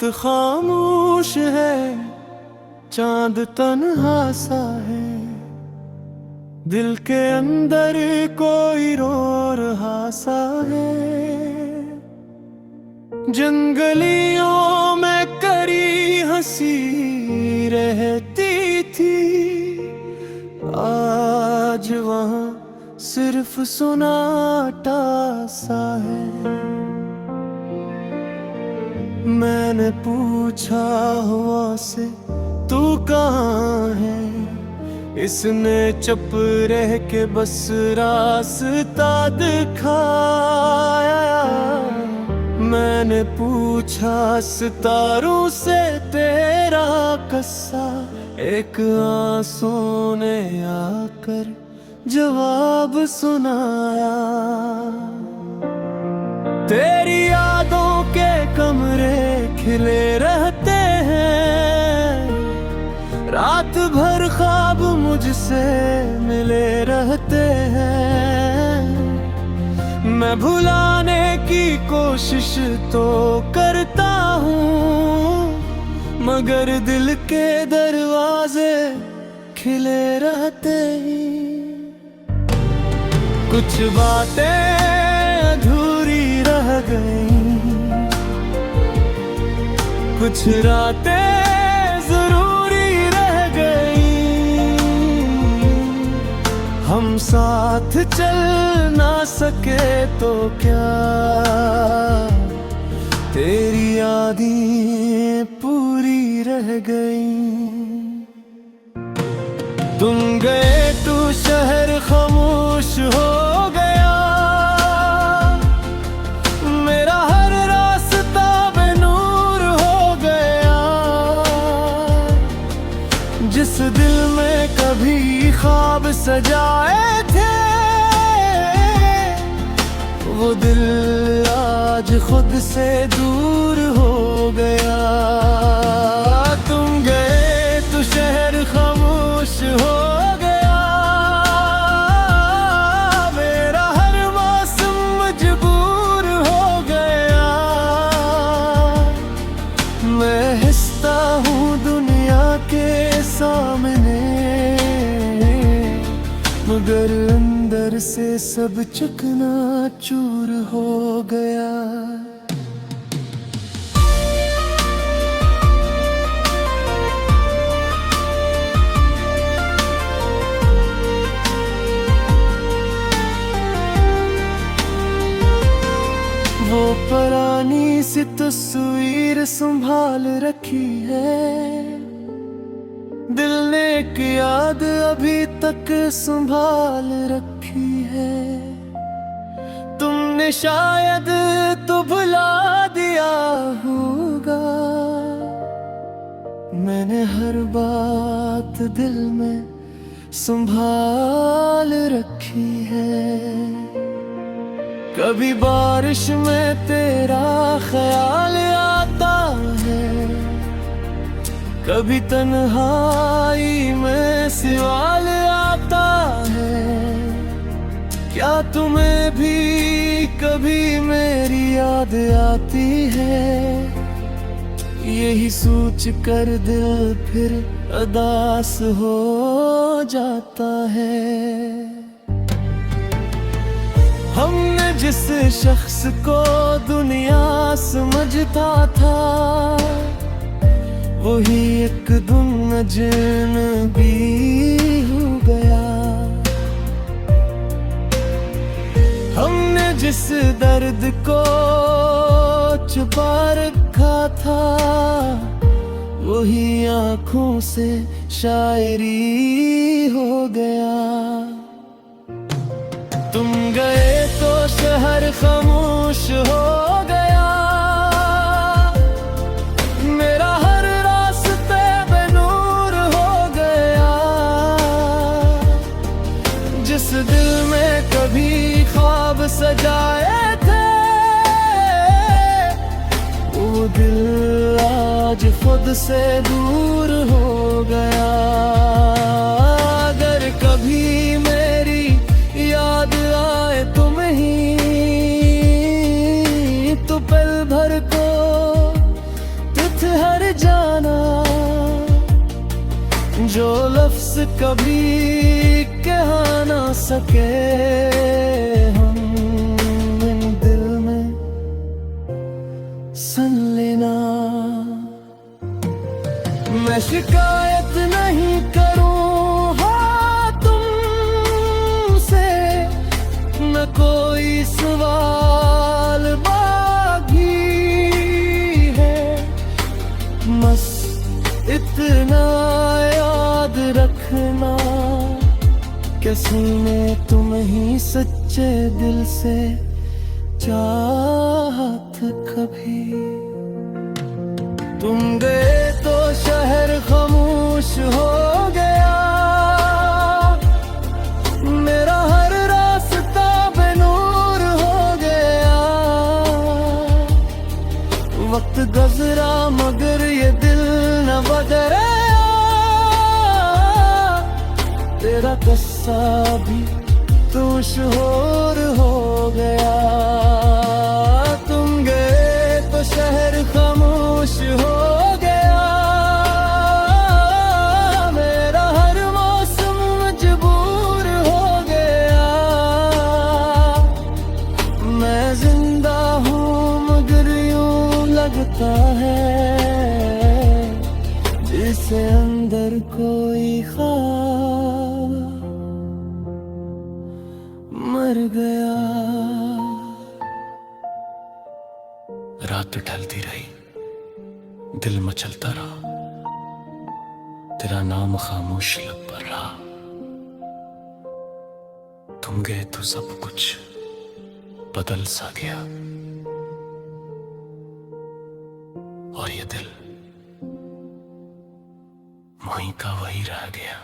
रात खामोश है, चांद तन्हा सा है, दिल के अंदर कोई रो रहा सा है। जंगलियों में करी हंसी रहती थी, आज वहाँ सिर्फ सुनाटा सा है। मैंने पूछा हवा से तू कहाँ है, इसने चुप रह के बस रास्ता दिखाया। मैंने पूछा सितारों से तेरा किस्सा, एक आंसू ने आकर जवाब सुनाया। तेरी यादों के कमरे खिले रहते हैं, रात भर ख्वाब मुझसे मिले रहते हैं। मैं भुलाने की कोशिश तो करता हूँ, मगर दिल के दरवाजे खिले रहते ही। कुछ बातें अधूरी रह गई, कुछ रातें जरूरी रह गई। हम साथ चल ना सके तो क्या, तेरी यादें पूरी रह गई। तुम गए तो शहर खामोश हो गया, मेरा हर रास्ता बेनूर हो गया। जिस दिल में कभी ख्वाब सजाए थे, वो दिल आज खुद से दूर हो गया। तुम गए तो शहर खामोश हो गया, मेरा हर मौसम मजबूर हो गया। मैं हंसता हूँ दुनिया के सामने, मगर अंदर से सब चकनाचूर हो गया। वो पुरानी सी तस्वीर संभाल रखी है, दिल ने एक याद अभी तक संभाल रखी है। तुमने शायद तो भुला दिया होगा, मैंने हर बात दिल में संभाल रखी है। कभी बारिश में तेरा ख्याल आता है, कभी तन्हाई में सवाल आता है। क्या तुम्हें भी कभी मेरी याद आती है, यही सोच कर दिल फिर उदास हो जाता है। हमने जिस शख्स को दुनिया समझता था, वही एक दिन अजनबी हो गया। हमने जिस दर्द को छुपा रखा था, वही आँखों से शायरी हो गया। तुम गए तो शहर खामोश हो गया, मेरा हर रास्ते बेनूर हो गया। जिस दिल में कभी ख्वाब सजाए थे, वो दिल आज खुद से दूर हो गया। अगर कभी मेरी याद आए तुम ही, तो पल भर को जाना जो लफ्ज कभी कह ना सके हम इन दिल में सन लेना। मैं शिकायत नहीं करूं हाँ तुमसे, न कोई सवाल बाकी है, बस इतना याद रखना कि सीने तुम ही सच्चे दिल से चाहत कभी। तुम गए तो शहर खामोश हो गया, मेरा हर रास्ता बेनूर हो गया। वक्त गुजरा मगर ये दिल न बदला, तेरा किस्सा भी तू मशहूर हो गया। तुम गए तो शहर खामोश हो गया, मेरा हर मौसम मजबूर हो गया। मैं जिंदा हूँ मगर यूं लगता है जिसे अंदर कोई ख्वाब मर गया। रात ढलती रही, दिल मचलता रहा, तेरा नाम खामोश लब पर रहा। तुम गए तो सब कुछ बदल सा गया, और ये दिल वहीं का वहीं रह गया।